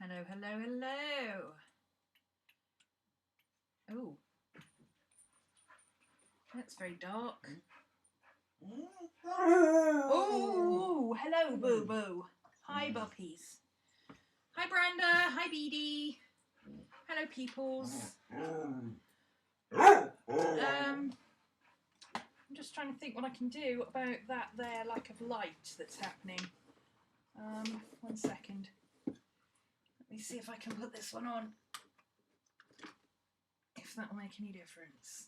Hello, hello, hello. Oh, that's very dark. Oh, hello, Boo Boo. Hi, Buppies. Hi, Brenda. Hi, Beady. Hello, peoples. I'm just trying to think what I can do about that there lack of light that's happening. 1 second. Let me see if I can put this one on. If that will make any difference.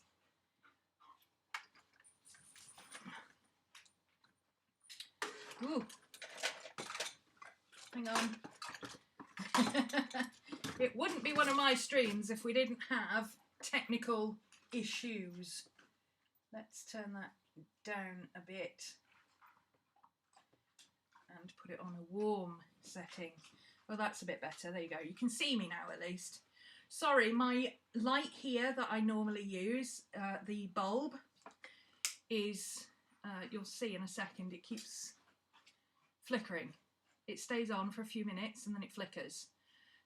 Ooh. Hang on. It wouldn't be one of my streams if we didn't have technical issues. Let's turn that down a bit and put it on a warm setting. Well, that's a bit better. There you go. You can see me now at least. Sorry, my light here that I normally use, the bulb, is, you'll see in a second, it keeps flickering. It stays on for a few minutes and then it flickers.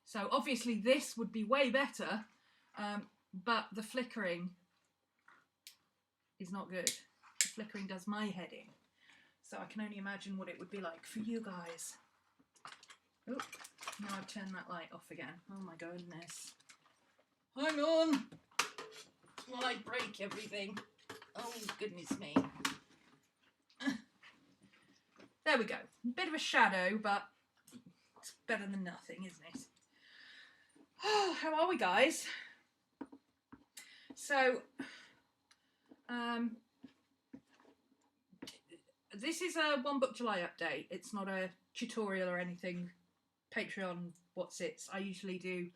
So obviously this would be way better, but the flickering is not good. The flickering does my head in. So I can only imagine what it would be like for you guys. Oh, now I've turned that light off again. Oh my goodness. Hang on! While I break everything. Oh goodness me. There we go. Bit of a shadow, but it's better than nothing, isn't it? Oh, how are we, guys? So, this is a One Book July update. It's not a tutorial or anything. Patreon, I usually do,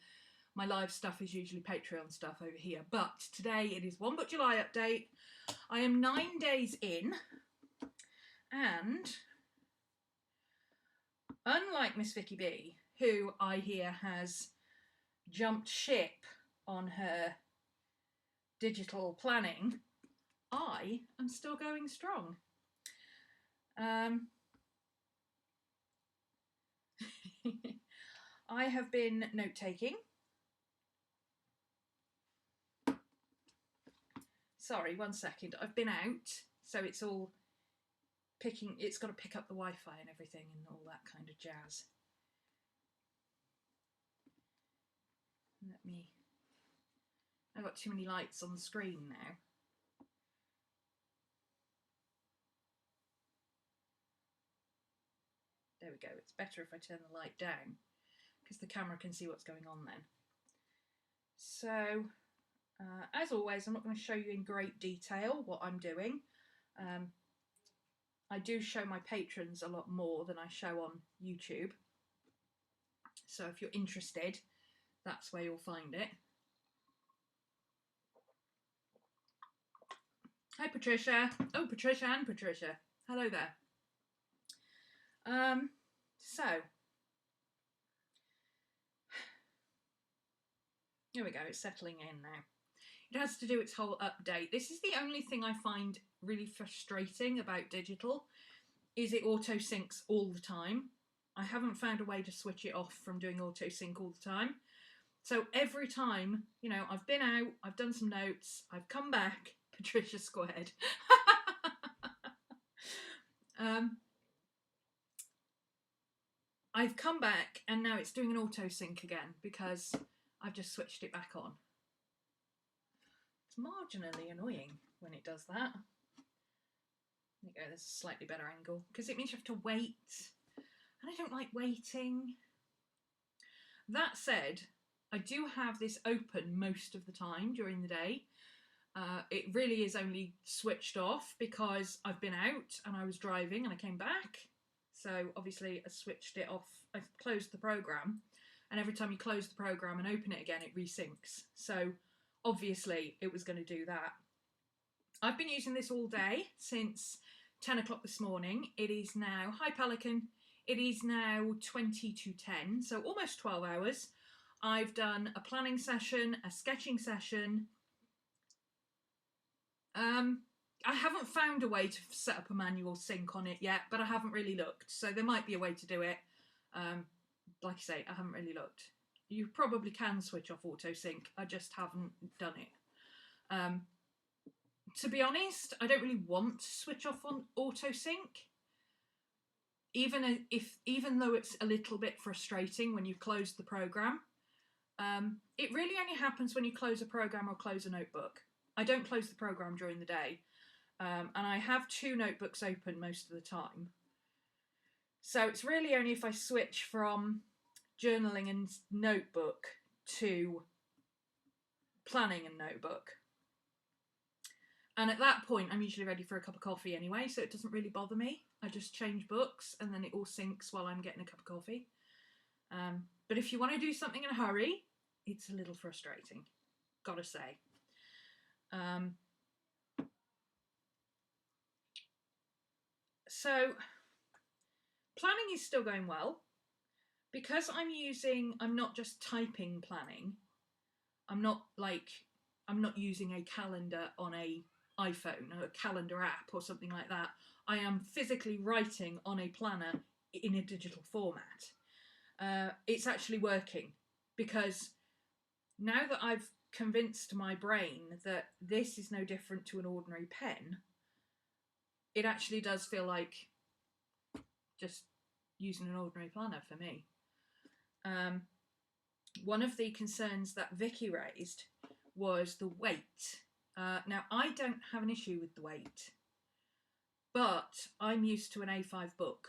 my live stuff is usually Patreon stuff over here. But today it is One Book July update. I am 9 days in, and unlike Miss Vicky B, who I hear has jumped ship on her digital planning, I am still going strong. I have been note-taking. Sorry, 1 second. I've been out, so it's all picking, it's got to pick up the Wi-Fi and everything and all that kind of jazz. I've got too many lights on the screen now. There we go. It's better if I turn the light down because the camera can see what's going on then. So, as always, I'm not going to show you in great detail what I'm doing. I do show my patrons a lot more than I show on YouTube. So if you're interested, that's where you'll find it. Hi, Patricia. Oh, Patricia and Patricia. Hello there. So, here we go. It's settling in now. It has to do its whole update. This is the only thing I find really frustrating about digital, is it auto syncs all the time. I haven't found a way to switch it off from doing auto sync all the time. So every time, you know, I've been out, I've done some notes, I've come back, Patricia squared. I've come back and now it's doing an auto sync again because I've just switched it back on. It's marginally annoying when it does that. There you go, there's a slightly better angle because it means you have to wait, and I don't like waiting. That said, I do have this open most of the time during the day. It really is only switched off because I've been out and I was driving and I came back. So obviously I switched it off. I closed the program, and every time you close the program and open it again, it resyncs. So obviously it was going to do that. I've been using this all day since 10 o'clock this morning. It is now, hi Pelican, it is now 20 to 10, so almost 12 hours. I've done a planning session, a sketching session. I haven't found a way to set up a manual sync on it yet, but I haven't really looked. So there might be a way to do it. like I say, I haven't really looked. You probably can switch off auto sync. I just haven't done it. To be honest, I don't really want to switch off on auto sync. Even though it's a little bit frustrating when you close the program, it really only happens when you close a program or close a notebook. I don't close the program during the day, and I have 2 notebooks open most of the time. So it's really only if I switch from journaling and notebook to planning and notebook. And at that point, I'm usually ready for a cup of coffee anyway, so it doesn't really bother me. I just change books and then it all syncs while I'm getting a cup of coffee. But if you want to do something in a hurry, it's a little frustrating, gotta say. So planning is still going well. Because I'm not just typing planning. I'm not using a calendar on a iPhone or a calendar app or something like that. I am physically writing on a planner in a digital format. It's actually working because now that I've convinced my brain that this is no different to an ordinary pen, it actually does feel like just using an ordinary planner for me. One of the concerns that Vicky raised was the weight. Now, I don't have an issue with the weight, but I'm used to an A5 book.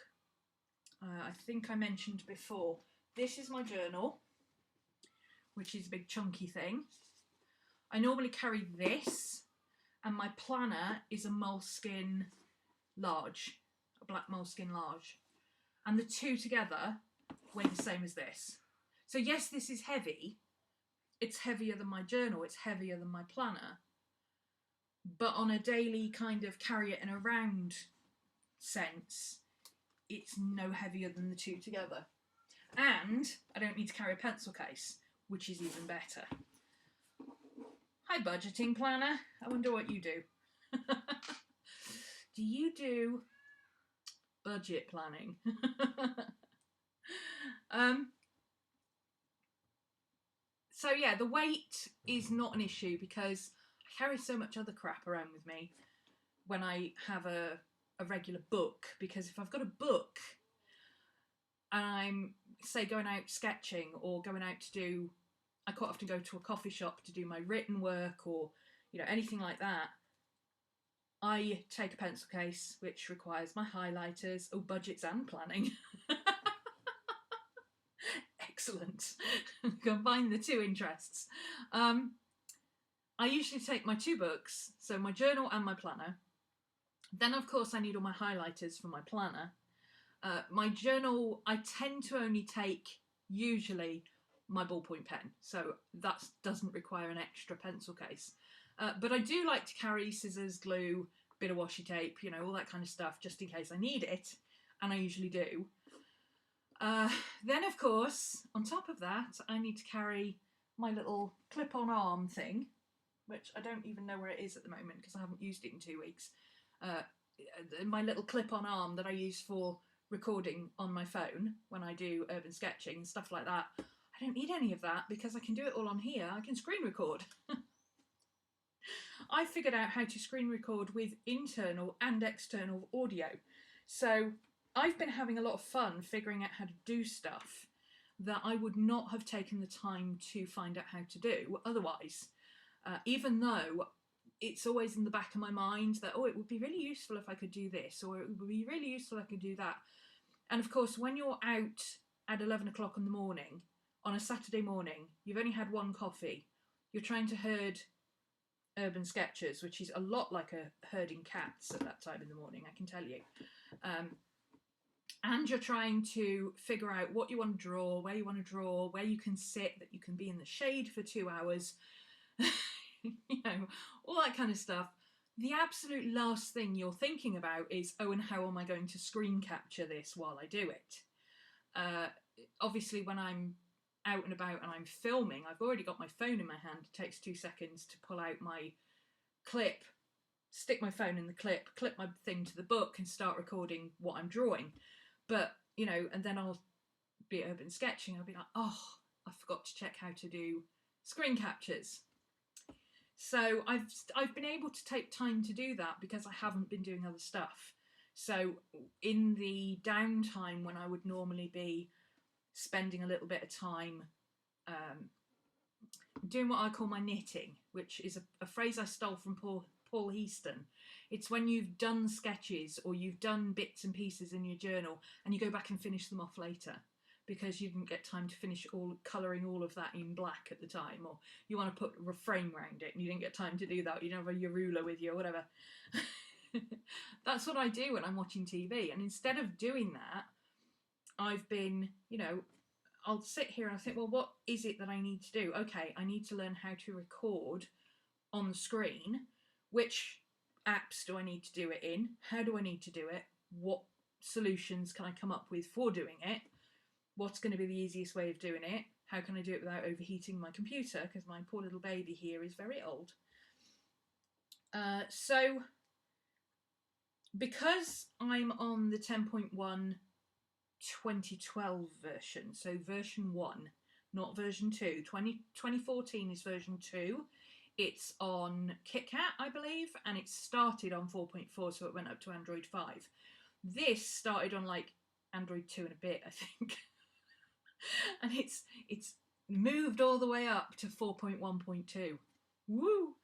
I think I mentioned before, this is my journal, which is a big chunky thing. I normally carry this, and my planner is a Moleskine large, a black Moleskine large. And the 2 together went the same as this. So yes, this is heavy. It's heavier than my journal. It's heavier than my planner. But on a daily kind of carry it in a round sense, it's no heavier than the 2 together. And I don't need to carry a pencil case, which is even better. Hi, budgeting planner. I wonder what you do. Do you do budget planning? So yeah, the weight is not an issue because I carry so much other crap around with me when I have a regular book. Because if I've got a book and I'm, say, going out sketching or going out to do, I quite often go to a coffee shop to do my written work or, you know, anything like that, I take a pencil case, which requires my highlighters, budgets and planning. Excellent. Combine the 2 interests. I usually take my 2 books, so my journal and my planner. Then, of course, I need all my highlighters for my planner. My journal, I tend to only take, usually, my ballpoint pen, so that doesn't require an extra pencil case. But I do like to carry scissors, glue, bit of washi tape, you know, all that kind of stuff, just in case I need it, and I usually do. Then, of course, on top of that, I need to carry my little clip-on arm thing, which I don't even know where it is at the moment because I haven't used it in 2 weeks. My little clip-on arm that I use for recording on my phone when I do urban sketching and stuff like that. I don't need any of that because I can do it all on here. I can screen record. I figured out how to screen record with internal and external audio. So I've been having a lot of fun figuring out how to do stuff that I would not have taken the time to find out how to do otherwise. Even though it's always in the back of my mind that, it would be really useful if I could do this, or it would be really useful if I could do that. And of course, when you're out at 11 o'clock in the morning, on a Saturday morning, you've only had 1 coffee, you're trying to herd urban sketches, which is a lot like herding cats at that time in the morning, I can tell you. And you're trying to figure out what you want to draw, where you want to draw, where you can sit, that you can be in the shade for 2 hours, you know, all that kind of stuff. The absolute last thing you're thinking about is, and how am I going to screen capture this while I do it? Obviously, when I'm out and about and I'm filming, I've already got my phone in my hand. It takes 2 seconds to pull out my clip, stick my phone in the clip my thing to the book and start recording what I'm drawing. But, you know, and then I'll be it urban sketching, I'll be like, oh, I forgot to check how to do screen captures. So I've been able to take time to do that because I haven't been doing other stuff. So in the downtime when I would normally be spending a little bit of time doing what I call my knitting, which is a phrase I stole from Paul Heaston. It's when you've done sketches or you've done bits and pieces in your journal and you go back and finish them off later because you didn't get time to finish colouring all of that in black at the time, or you want to put a frame around it and you didn't get time to do that, you don't have your ruler with you or whatever. That's what I do when I'm watching TV, and instead of doing that, I've been, I'll sit here and I think, well, what is it that I need to do? Okay, I need to learn how to record on the screen. Which apps do I need to do it in? How do I need to do it? What solutions can I come up with for doing it? What's going to be the easiest way of doing it? How can I do it without overheating my computer? Because my poor little baby here is very old. So because I'm on the 10.1 2012 version, so version 1, not version 2. 2014 is version 2. It's on KitKat, I believe, and it started on 4.4, so it went up to Android 5. This started on like Android 2 and a bit, I think. And it's moved all the way up to 4.1.2. Woo!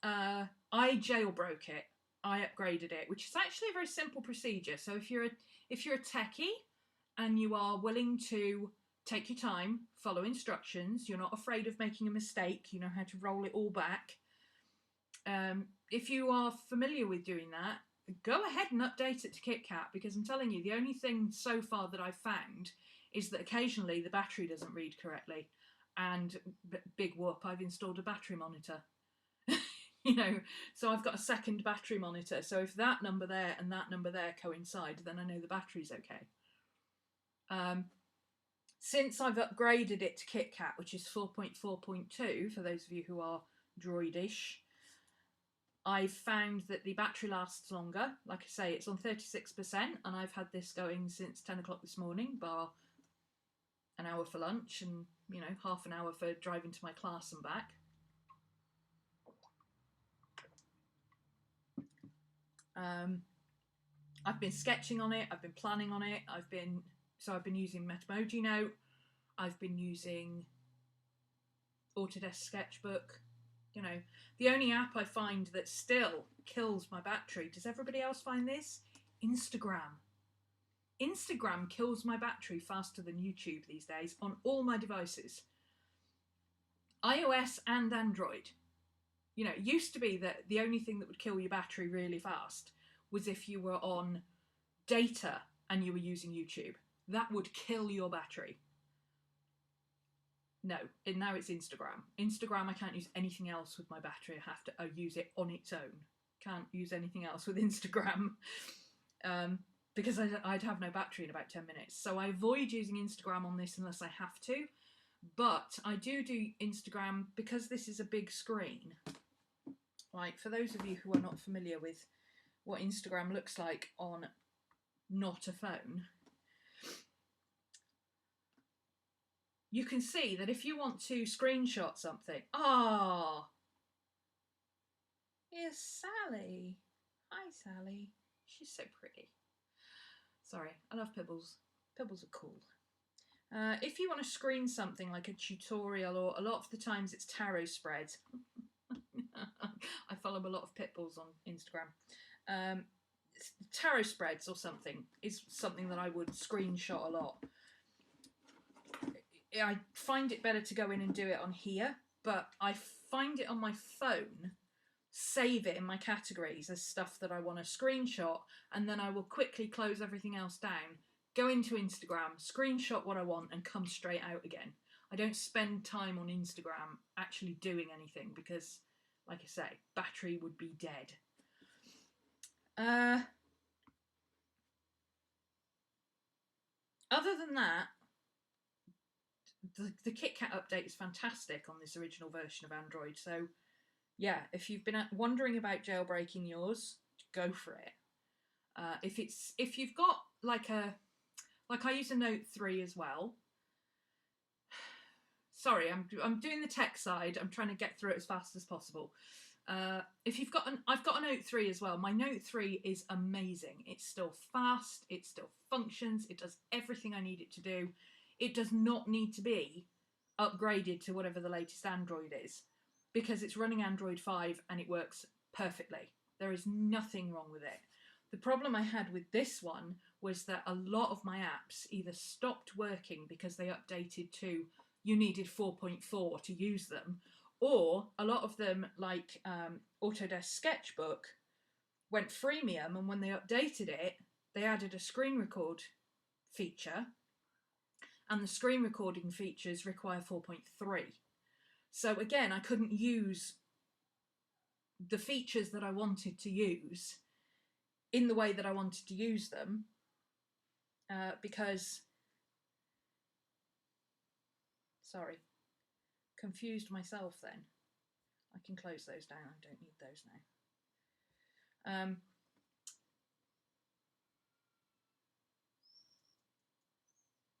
I jailbroke it. I upgraded it, which is actually a very simple procedure. So if you're a techie and you are willing to take your time, follow instructions, you're not afraid of making a mistake, you know how to roll it all back. If you are familiar with doing that, go ahead and update it to KitKat, because I'm telling you, the only thing so far that I've found is that occasionally the battery doesn't read correctly, and big whoop, I've installed a battery monitor. So I've got a second battery monitor, so if that number there and that number there coincide, then I know the battery's okay. Since I've upgraded it to KitKat, which is 4.4.2, for those of you who are droidish, I've found that the battery lasts longer. Like I say, it's on 36%, and I've had this going since 10 o'clock this morning, bar an hour for lunch and, half an hour for driving to my class and back. I've been sketching on it, I've been planning on it, I've been using Metamoji Note, I've been using Autodesk Sketchbook. The only app I find that still kills my battery, does everybody else find this? Instagram. Instagram kills my battery faster than YouTube these days on all my devices. iOS and Android. It used to be that the only thing that would kill your battery really fast was if you were on data and you were using YouTube. That would kill your battery. No, now it's Instagram. Instagram, I can't use anything else with my battery. I have to use it on its own. Can't use anything else with Instagram because I'd have no battery in about 10 minutes. So I avoid using Instagram on this unless I have to. But I do Instagram because this is a big screen. Like, for those of you who are not familiar with what Instagram looks like on not a phone, you can see that if you want to screenshot something, here's Sally. Hi, Sally. She's so pretty. Sorry, I love Pibbles. Pibbles are cool. If you want to screen something like a tutorial, or a lot of the times it's tarot spreads. I follow a lot of Pitbulls on Instagram. Tarot spreads or something is something that I would screenshot a lot. I find it better to go in and do it on here, but I find it on my phone, save it in my categories as stuff that I want to screenshot, and then I will quickly close everything else down, go into Instagram, screenshot what I want, and come straight out again. I don't spend time on Instagram actually doing anything because, like I say, battery would be dead. Other than that, the KitKat update is fantastic on this original version of Android. So, yeah, if you've been wondering about jailbreaking yours, go for it. If you've got like a Like I use a Note 3 as well. Sorry, I'm doing the tech side. I'm trying to get through it as fast as possible. If you've got I've got a Note 3 as well. My Note 3 is amazing. It's still fast. It still functions. It does everything I need it to do. It does not need to be upgraded to whatever the latest Android is, because it's running Android 5 and it works perfectly. There is nothing wrong with it. The problem I had with this one was that a lot of my apps either stopped working because they updated to you needed 4.4 to use them, or a lot of them, like Autodesk Sketchbook, went freemium, and when they updated it, they added a screen record feature, and the screen recording features require 4.3. So again, I couldn't use the features that I wanted to use in the way that I wanted to use them, because, sorry, confused myself then. I can close those down, I don't need those now.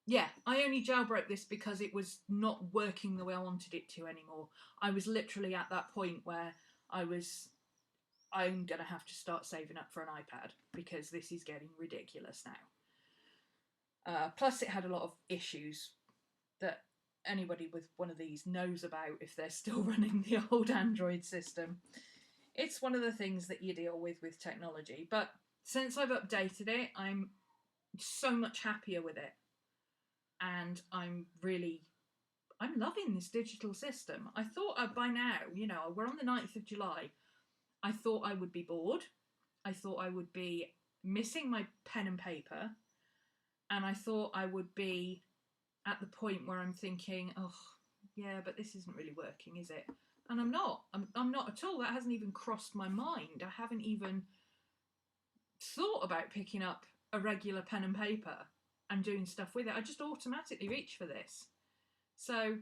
Yeah, I only jailbroke this because it was not working the way I wanted it to anymore. I was literally at that point where I'm going to have to start saving up for an iPad because this is getting ridiculous now. Plus it had a lot of issues that anybody with one of these knows about if they're still running the old Android system. It's one of the things that you deal with technology, but since I've updated it, I'm so much happier with it. And I'm loving this digital system. I thought by now, we're on the 9th of July. I thought I would be bored. I thought I would be missing my pen and paper. And I thought I would be at the point where I'm thinking, oh, yeah, but this isn't really working, is it? And I'm not. I'm not at all. That hasn't even crossed my mind. I haven't even thought about picking up a regular pen and paper and doing stuff with it. I just automatically reach for this. So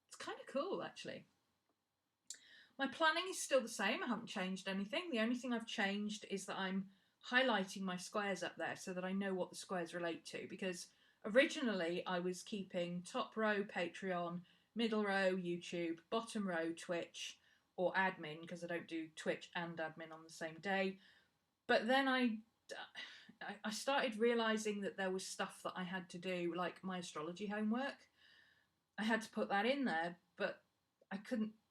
it's kind of cool, actually. My planning is still the same. I haven't changed anything. The only thing I've changed is that I'm highlighting my squares up there so that I know what the squares relate to, because originally I was keeping top row Patreon, middle row YouTube, bottom row Twitch or admin, because I don't do Twitch and admin on the same day. But then I started realising that there was stuff that I had to do, like my astrology homework. I had to put that in there, but I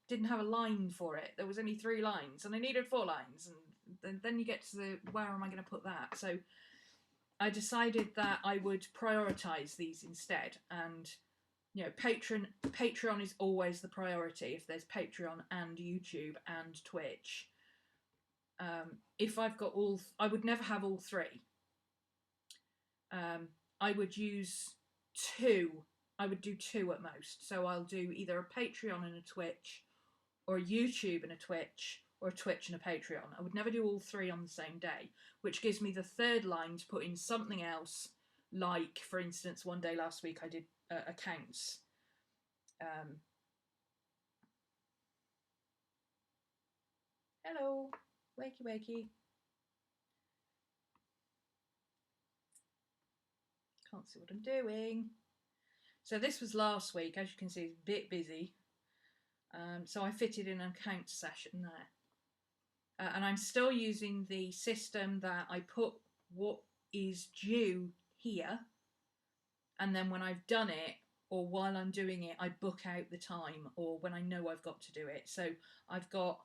didn't have a line for it. There was only 3 lines and I needed 4 lines, and then you get to the where am I going to put that? So I decided that I would prioritise these instead, and Patreon is always the priority. If there's Patreon and YouTube and Twitch, if I've got I would never have all 3. I would use 2. I would do 2 at most. So I'll do either a Patreon and a Twitch, or a YouTube and a Twitch, or a Twitch and a Patreon. I would never do all 3 on the same day, which gives me the 3rd line to put in something else. Like, for instance, one day last week I did accounts. Hello, wakey wakey. Can't see what I'm doing. So this was last week. As you can see, it's a bit busy. So I fitted in an accounts session there. And I'm still using the system that I put what is due here, and then when I've done it, or while I'm doing it, I book out the time, or when I know I've got to do it. So I've got,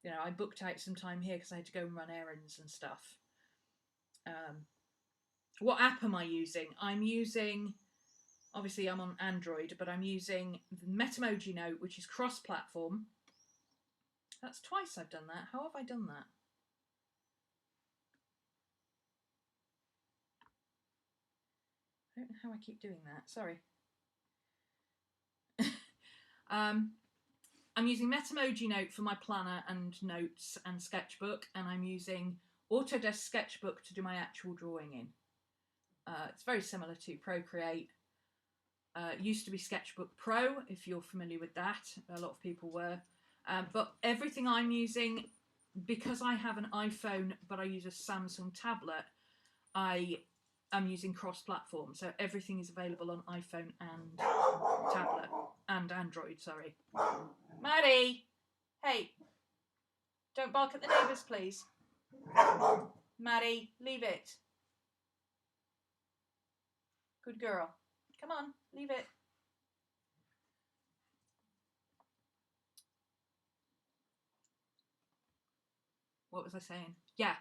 I booked out some time here because I had to go and run errands and stuff. What app am I using? I'm using, obviously I'm on Android, but I'm using the Metamoji Note, which is cross-platform. That's twice I've done that. How have I done that? I don't know how I keep doing that. Sorry. I'm using Metamoji Note for my planner and notes and sketchbook, and I'm using Autodesk Sketchbook to do my actual drawing in. It's very similar to Procreate. It used to be Sketchbook Pro, if you're familiar with that. A lot of people were. But everything I'm using, because I have an iPhone but I use a Samsung tablet, I I'm using cross-platform, so everything is available on iPhone and tablet and Android. Sorry, Maddie. Hey, don't bark at the neighbours, please. Maddie, leave it. Good girl. Come on, leave it. What was I saying? Yeah,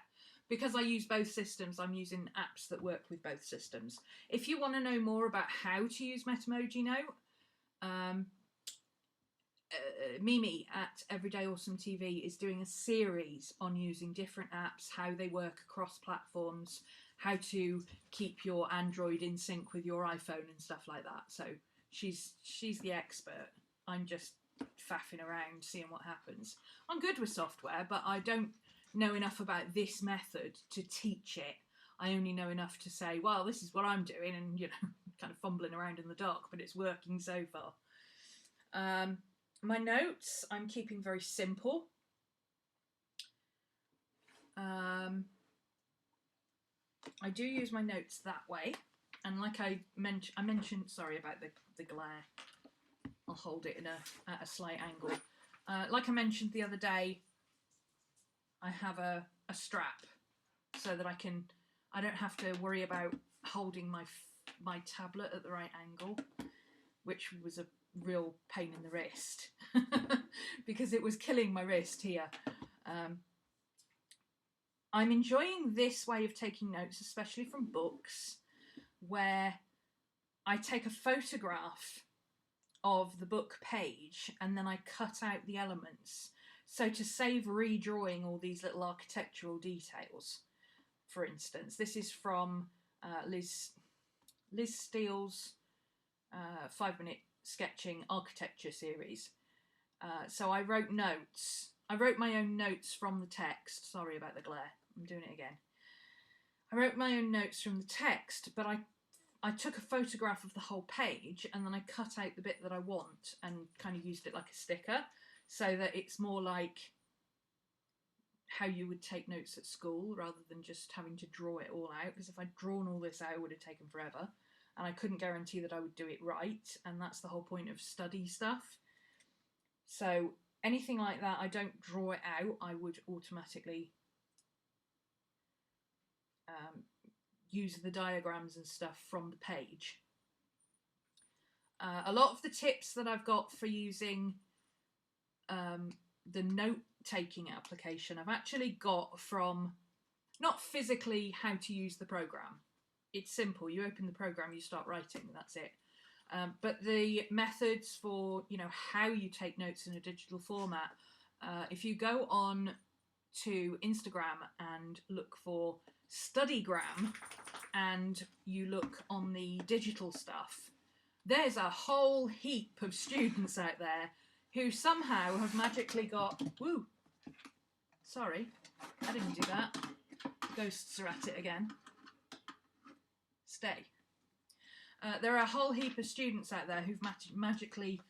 because I use both systems, I'm using apps that work with both systems. If you want to know more about how to use Metamoji Note, Mimi at Everyday Awesome TV is doing a series on using different apps, how they work across platforms, how to keep your Android in sync with your iPhone and stuff like that. So she's the expert. I'm just faffing around seeing what happens. I'm good with software, but I don't know enough about this method to teach it. I only know enough to say, well, this is what I'm doing, and kind of fumbling around in the dark, but it's working so far. My notes, I'm keeping very simple. I do use my notes that way, and like I mentioned, sorry about the glare. I'll hold it at a slight angle. Like I mentioned the other day, I have a strap so that I don't have to worry about holding my tablet at the right angle, which was a real pain in the wrist because it was killing my wrist here. I'm enjoying this way of taking notes, especially from books, where I take a photograph of the book page and then I cut out the elements. So to save redrawing all these little architectural details, for instance, this is from Liz Steele's 5-minute sketching architecture series. So I wrote notes. I wrote my own notes from the text. Sorry about the glare. I'm doing it again. I wrote my own notes from the text, but I took a photograph of the whole page and then I cut out the bit that I want and kind of used it like a sticker so that it's more like how you would take notes at school rather than just having to draw it all out, because if I'd drawn all this out it would have taken forever and I couldn't guarantee that I would do it right, and that's the whole point of study stuff. So anything like that, I don't draw it out, I would automatically use the diagrams and stuff from the page. A lot of the tips that I've got for using the note-taking application I've actually got from, not physically how to use the program. It's simple, you open the program, you start writing, that's it. But the methods for, how you take notes in a digital format, if you go on to Instagram and look for Studygram and you look on the digital stuff, there's a whole heap of students out there who somehow have magically got, woo, sorry, I didn't do that. Ghosts are at it again. Stay. There are a whole heap of students out there who've magically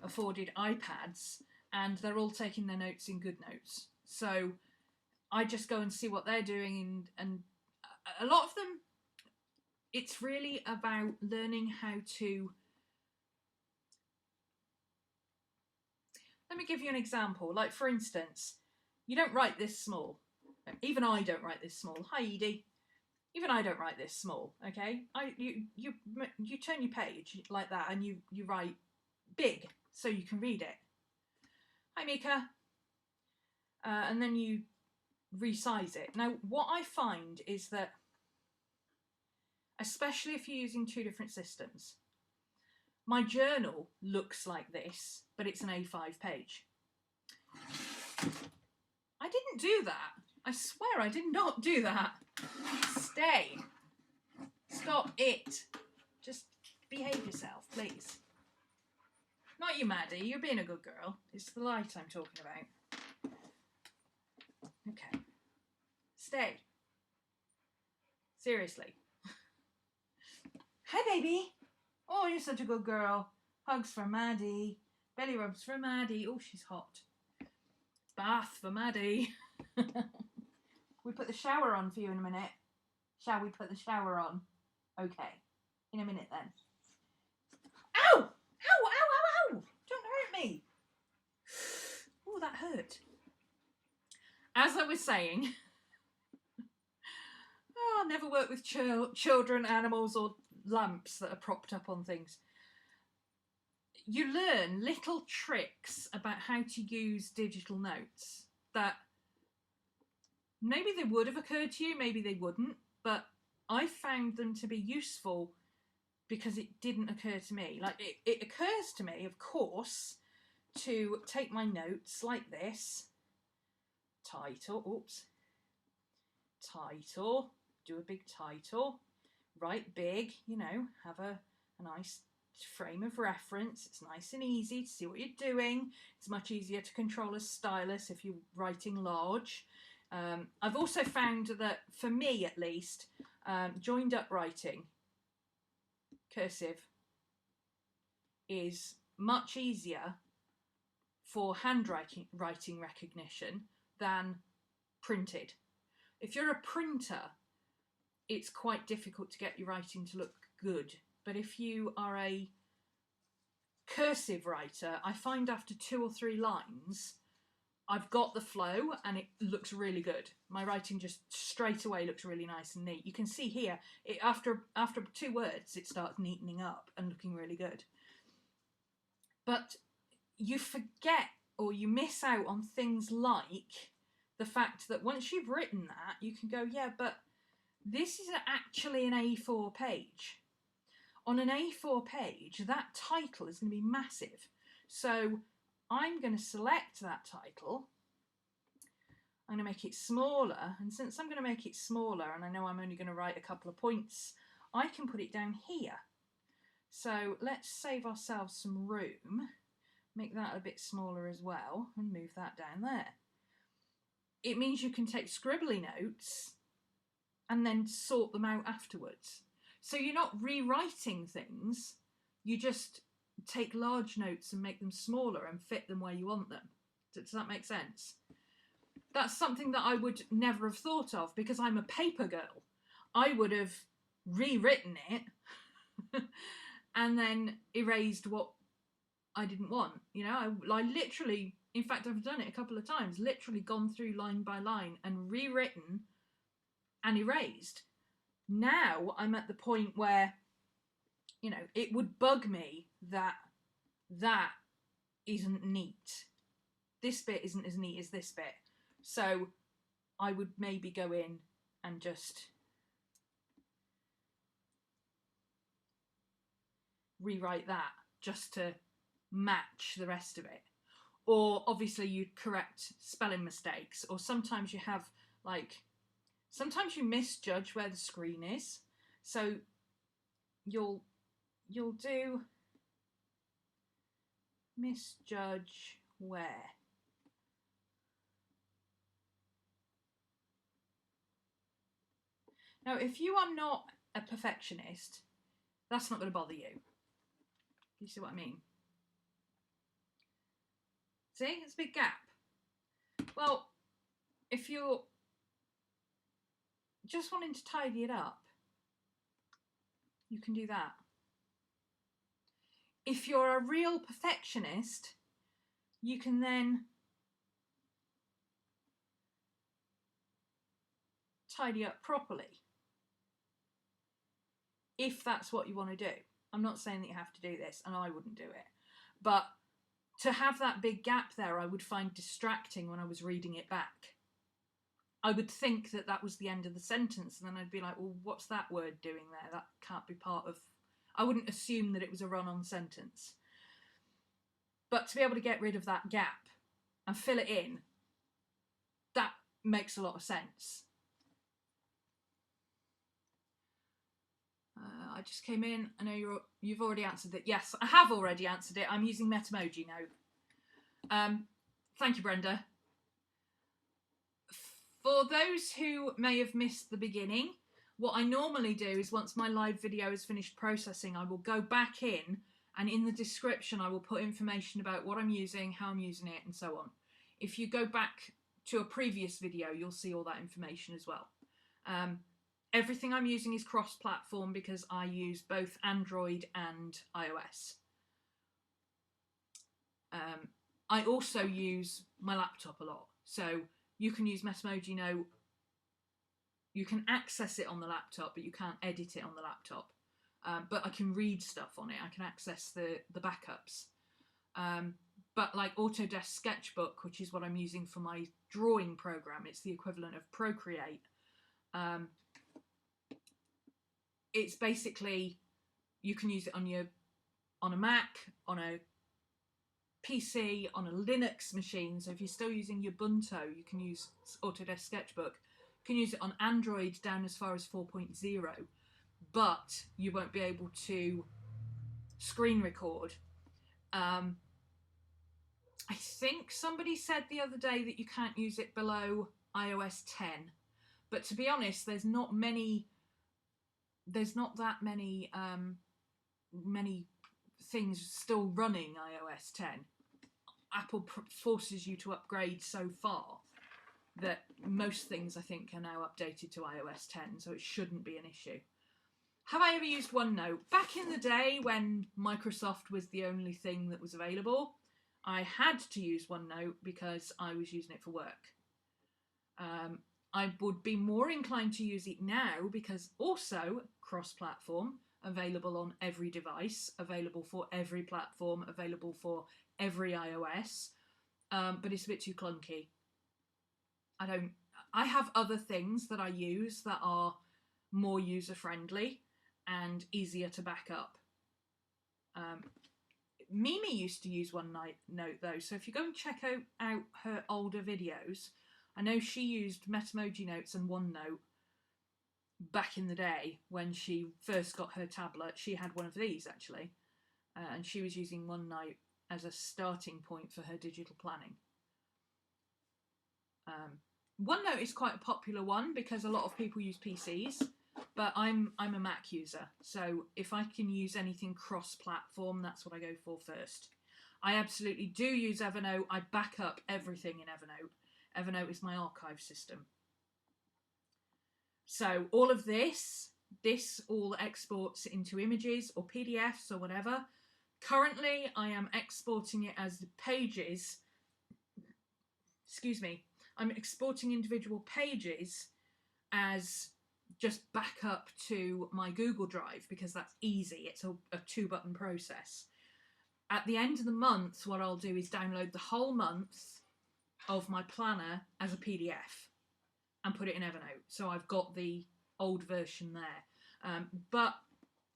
afforded iPads and they're all taking their notes in GoodNotes. So I just go and see what they're doing, and a lot of them, it's really about learning how to... Let me give you an example. Like, for instance, you don't write this small. Even I don't write this small. Hi, Edie. Even I don't write this small, okay? You turn your page like that and you write big so you can read it. Hi, Mika. And then you resize it. Now, what I find is that, especially if you're using two different systems, my journal looks like this, but it's an A5 page. I didn't do that. I swear I did not do that. Stay. Stop it. Just behave yourself, please. Not you, Maddie. You're being a good girl. It's the light I'm talking about. Okay. Stay. Seriously. Hi, baby. Oh, you're such a good girl. Hugs for Maddie. Belly rubs for Maddie. Oh, she's hot. Bath for Maddie. We put the shower on for you in a minute. Shall we put the shower on? Okay, in a minute then. Ow! Ow, ow, ow, ow! Don't hurt me. Oh, that hurt. As I was saying, I never work with children, animals, or lamps that are propped up on things. You learn little tricks about how to use digital notes that maybe they would have occurred to you, maybe they wouldn't, but I found them to be useful because it didn't occur to me. Like, it occurs to me, of course, to take my notes like this. Title, do a big title, write big, you know, have a nice frame of reference. It's nice and easy to see what you're doing. It's much easier to control a stylus if you're writing large. I've also found that, for me at least, joined up writing, cursive, is much easier for handwriting recognition than printed. If you're a printer, it's quite difficult to get your writing to look good. But if you are a cursive writer, I find after 2 or 3 lines, I've got the flow and it looks really good. My writing just straight away looks really nice and neat. You can see here, after 2 words, it starts neatening up and looking really good. But you forget or you miss out on things like the fact that once you've written that, you can go, yeah, but this is actually an A4 page. On an A4 page, that title is going to be massive. So I'm going to select that title. I'm going to make it smaller. And since I'm going to make it smaller, and I know I'm only going to write a couple of points, I can put it down here. So let's save ourselves some room. Make that a bit smaller as well and move that down there. It means you can take scribbly notes and then sort them out afterwards. So you're not rewriting things, you just take large notes and make them smaller and fit them where you want them. Does that make sense? That's something that I would never have thought of because I'm a paper girl. I would have rewritten it and then erased what I didn't want. You know, I literally, in fact, I've done it a couple of times, literally gone through line by line and rewritten and erased. Now I'm at the point where, you know, it would bug me that that isn't neat. This bit isn't as neat as this bit. So I would maybe go in and just rewrite that just to match the rest of it. Or obviously you'd correct spelling mistakes, or sometimes you have like, sometimes you misjudge where the screen is. So you'll do misjudge where. Now, if you are not a perfectionist, that's not going to bother you. You see what I mean? See, it's a big gap. Well, if you're just wanting to tidy it up, you can do that. If you're a real perfectionist, you can then tidy up properly. If that's what you want to do. I'm not saying that you have to do this, and I wouldn't do it. But to have that big gap there, I would find distracting when I was reading it back. I would think that that was the end of the sentence, and then I'd be like, well, what's that word doing there? That can't be part of... I wouldn't assume that it was a run-on sentence. But to be able to get rid of that gap and fill it in, that makes a lot of sense. I just came in. I know you've already answered it. Yes, I have already answered it. I'm using Metamoji now. Thank you, Brenda. For those who may have missed the beginning, what I normally do is once my live video is finished processing, I will go back in, and in the description I will put information about what I'm using, how I'm using it, and so on. If you go back to a previous video, you'll see all that information as well. everything I'm using is cross-platform because I use both Android and iOS. I also use my laptop a lot, so you can use Metamoji Note. You can access it on the laptop, but you can't edit it on the laptop. But I can read stuff on it. I can access the backups. But like Autodesk Sketchbook, which is what I'm using for my drawing program, it's the equivalent of Procreate. It's basically, you can use it on a Mac, on a PC, on a Linux machine. So if you're still using Ubuntu, you can use Autodesk Sketchbook. You can use it on Android down as far as 4.0, but you won't be able to screen record. I think somebody said the other day that you can't use it below iOS 10, but to be honest, there's not that many many things still running iOS 10. Apple forces you to upgrade so far that most things I think are now updated to iOS 10, so it shouldn't be an issue. Have I ever used OneNote? Back in the day when Microsoft was the only thing that was available, I had to use OneNote because I was using it for work. I would be more inclined to use it now because also cross-platform, available on every device, available for every platform, available for every iOS, but it's a bit too clunky. I have other things that I use that are more user-friendly and easier to back up. Mimi used to use OneNote though, so if you go and check out her older videos, I know she used Metamoji Notes and OneNote back in the day when she first got her tablet. She had one of these actually, and she was using OneNote as a starting point for her digital planning. OneNote is quite a popular one because a lot of people use PCs, but I'm a Mac user, so if I can use anything cross-platform, that's what I go for first. I absolutely do use Evernote. I back up everything in Evernote. Evernote is my archive system. So all of this all exports into images or PDFs or whatever. Currently, I am exporting it as pages. Excuse me. I'm exporting individual pages as just backup to my Google Drive because that's easy. It's a 2-button process. At the end of the month, what I'll do is download the whole month of my planner as a PDF and put it in Evernote. So I've got the old version there. But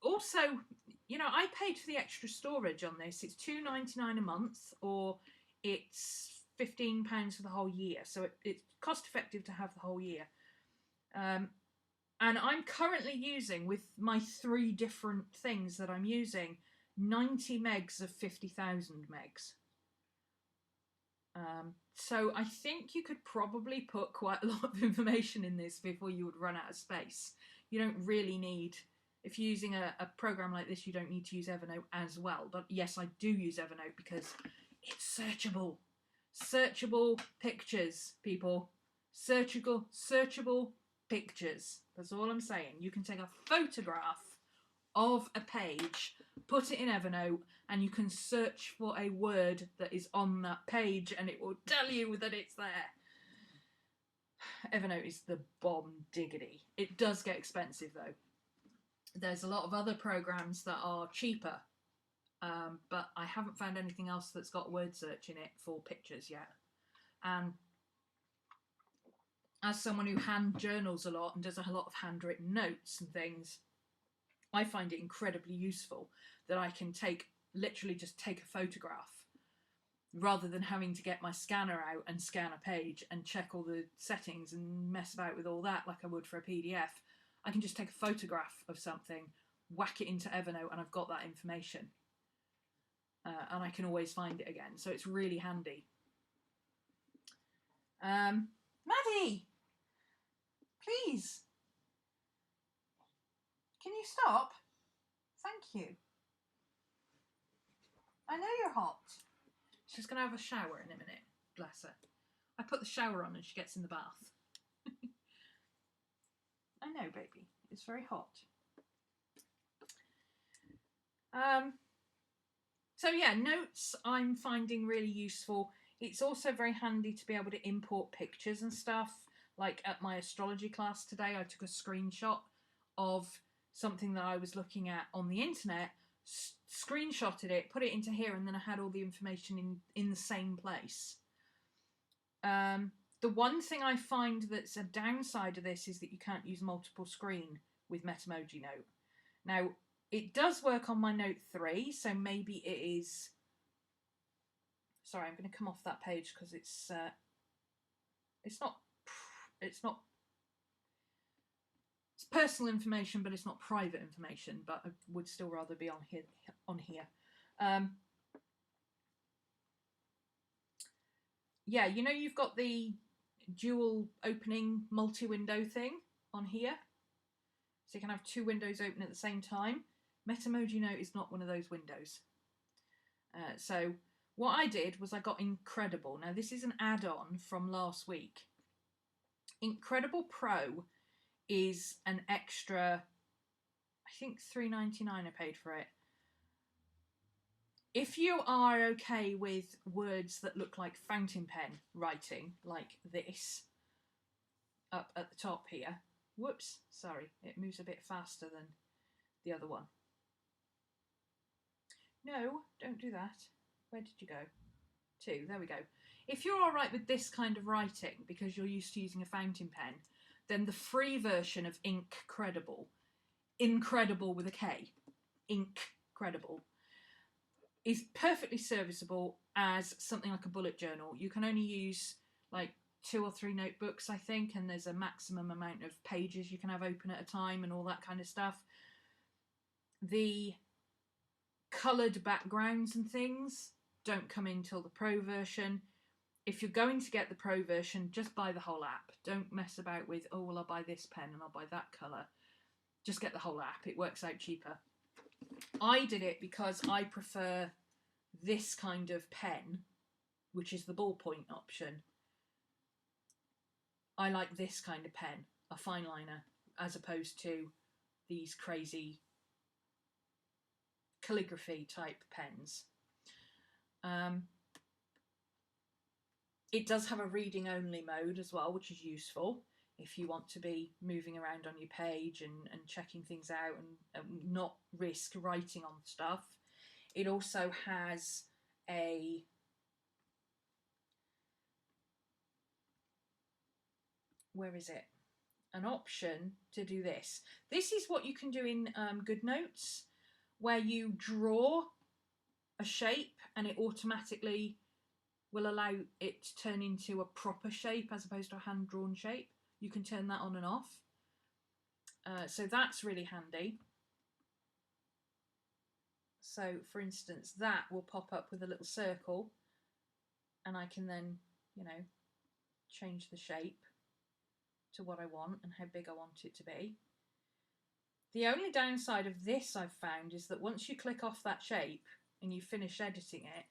also, you know, I paid for the extra storage on this. It's £2.99 a month, or it's £15 for the whole year. So it's cost effective to have the whole year. And I'm currently using, with my 3 different things that I'm using, 90 megs of 50,000 megs. So I think you could probably put quite a lot of information in this before you would run out of space. You don't really need, if you're using a program like this, you don't need to use Evernote as well. But yes, I do use Evernote because it's searchable. Searchable pictures, people. Searchable pictures. That's all I'm saying. You can take a photograph of a page, put it in Evernote, and you can search for a word that is on that page and it will tell you that it's there. Evernote is the bomb diggity. It does get expensive though. There's a lot of other programs that are cheaper, but I haven't found anything else that's got word search in it for pictures yet. And as someone who hand journals a lot and does a lot of handwritten notes and things, I find it incredibly useful that I can literally just take a photograph rather than having to get my scanner out and scan a page and check all the settings and mess about with all that like I would for a PDF. I can just take a photograph of something, whack it into Evernote, and I've got that information. And I can always find it again. So it's really handy. Maddie! Please! Can you stop? Thank you. I know you're hot. She's going to have a shower in a minute. Bless her. I put the shower on and she gets in the bath. I know, baby. It's very hot. So yeah, notes I'm finding really useful. It's also very handy to be able to import pictures and stuff. Like at my astrology class today, I took a screenshot of something that I was looking at on the internet, screenshotted it, put it into here, and then I had all the information in the same place. The one thing I find that's a downside of this is that you can't use multiple screen with Metamoji Note. Now, it does work on my Note 3, so maybe it is... Sorry, I'm going to come off that page because it's not... It's personal information, but it's not private information, but I would still rather be on here. Yeah, you know you've got the dual opening multi-window thing on here? So you can have two windows open at the same time. Metamoji Note is not one of those windows. So what I did was I got Incredible. Now this is an add-on from last week. Incredible Pro is an extra, I think $3.99 I paid for it. If you are okay with words that look like fountain pen writing, like this, up at the top here, whoops, sorry, it moves a bit faster than the other one. No, don't do that. Where did you go? 2, there we go. If you're all right with this kind of writing, because you're used to using a fountain pen, then the free version of Incredible with a K, Incredible, is perfectly serviceable as something like a bullet journal. You can only use like 2 or 3 notebooks, I think, and there's a maximum amount of pages you can have open at a time and all that kind of stuff. The coloured backgrounds and things don't come in till the Pro version. If you're going to get the Pro version, just buy the whole app. Don't mess about with, oh, well, I'll buy this pen and I'll buy that colour. Just get the whole app. It works out cheaper. I did it because I prefer this kind of pen, which is the ballpoint option. I like this kind of pen, a fine liner, as opposed to these crazy calligraphy type pens. It does have a reading only mode as well, which is useful if you want to be moving around on your page and checking things out and not risk writing on stuff. It also has a an option to do this. This is what you can do in GoodNotes, where you draw a shape and it automatically will allow it to turn into a proper shape as opposed to a hand-drawn shape. You can turn that on and off. So that's really handy. So for instance, that will pop up with a little circle and I can then, you know, change the shape to what I want and how big I want it to be. The only downside of this I've found is that once you click off that shape and you finish editing it,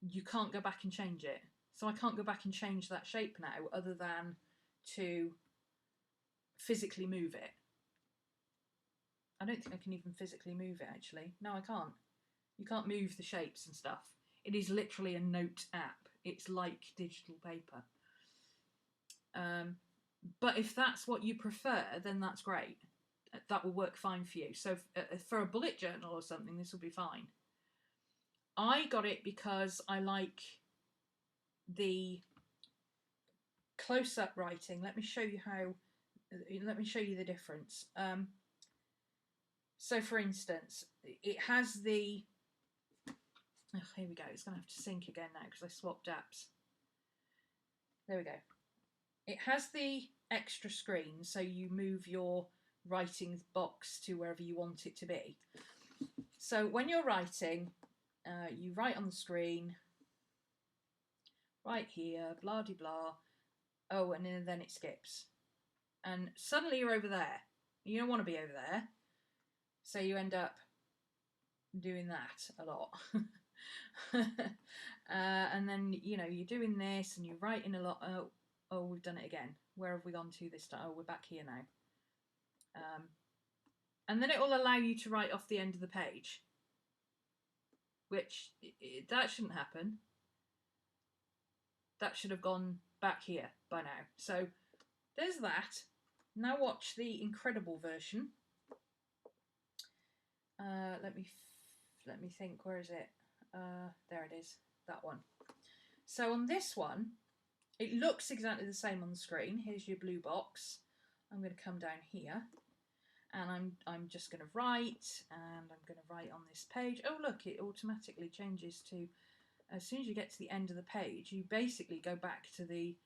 you can't go back and change it. So I can't go back and change that shape now other than to physically move it. I don't think I can even physically move it actually. No, I can't. You can't move the shapes and stuff. It is literally a note app. It's like digital paper. But if that's what you prefer, then that's great. That will work fine for you. So for a bullet journal or something, this will be fine. I got it because I like the close-up writing. Let me show you the difference. So for instance, it has the, oh, here we go, it's going to have to sync again now because I swapped apps. There we go. It has the extra screen, so you move your writing box to wherever you want it to be. So when you're writing, you write on the screen, right here, blah-de-blah, oh, and then it skips. And suddenly you're over there. You don't want to be over there. So you end up doing that a lot. And then, you know, you're doing this and you're writing a lot. Oh, oh, we've done it again. Where have we gone to this time? Oh, we're back here now. And then it will allow you to write off the end of the page, which that shouldn't happen. That should have gone back here by now. So there's that. Now watch the Incredible version. Let me think. Where is it? There it is. That one. So on this one, it looks exactly the same on the screen. Here's your blue box. I'm going to come down here, and I'm just going to write, and I'm going to write on this page. Oh look, it automatically changes to, as soon as you get to the end of the page, you basically go back to the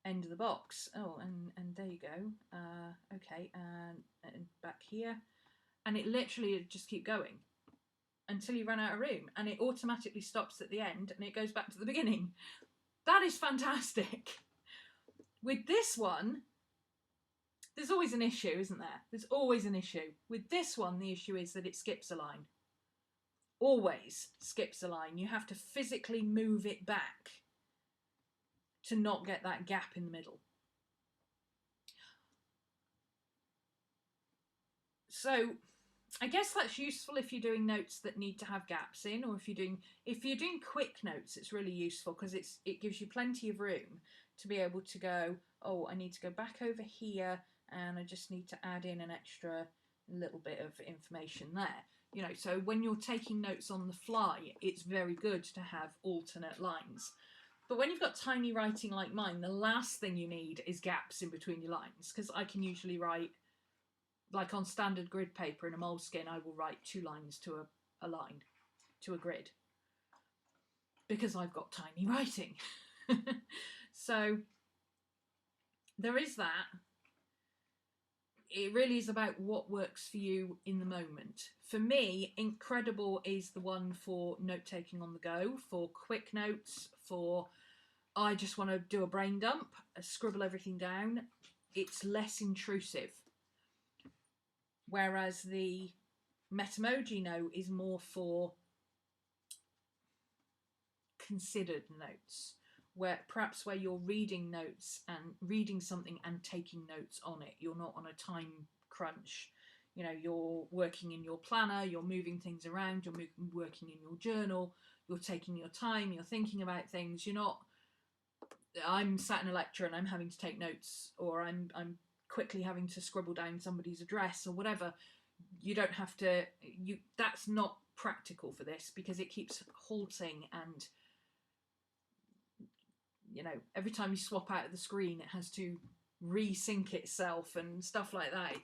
end of the box. Oh, and there you go. Okay, and back here, and it literally just keep going until you run out of room, and it automatically stops at the end and it goes back to the beginning. That is fantastic. With this one, there's always an issue, isn't there? There's always an issue. With this one, the issue is that it skips a line. Always skips a line. You have to physically move it back to not get that gap in the middle. So I guess that's useful if you're doing notes that need to have gaps in, or if you're doing quick notes, it's really useful because it gives you plenty of room to be able to go, oh, I need to go back over here and I just need to add in an extra little bit of information there. You know, so when you're taking notes on the fly, it's very good to have alternate lines. But when you've got tiny writing like mine, the last thing you need is gaps in between your lines, because I can usually write, like on standard grid paper in a Moleskine, I will write 2 lines to a line, to a grid, because I've got tiny writing. So there is that. It really is about what works for you in the moment. For me, Incredible is the one for note-taking on the go, for quick notes, for I just want to do a brain dump, scribble everything down. It's less intrusive. Whereas the Metamoji note is more for considered notes, where you're reading notes and reading something and taking notes on it. You're not on a time crunch. You know, you're working in your planner, you're moving things around, you're working in your journal, you're taking your time, you're thinking about things. You're not, I'm sat in a lecture and I'm having to take notes, or I'm quickly having to scribble down somebody's address or whatever. You don't have to, that's not practical for this, because it keeps halting, and you know, every time you swap out of the screen, it has to resync itself and stuff like that.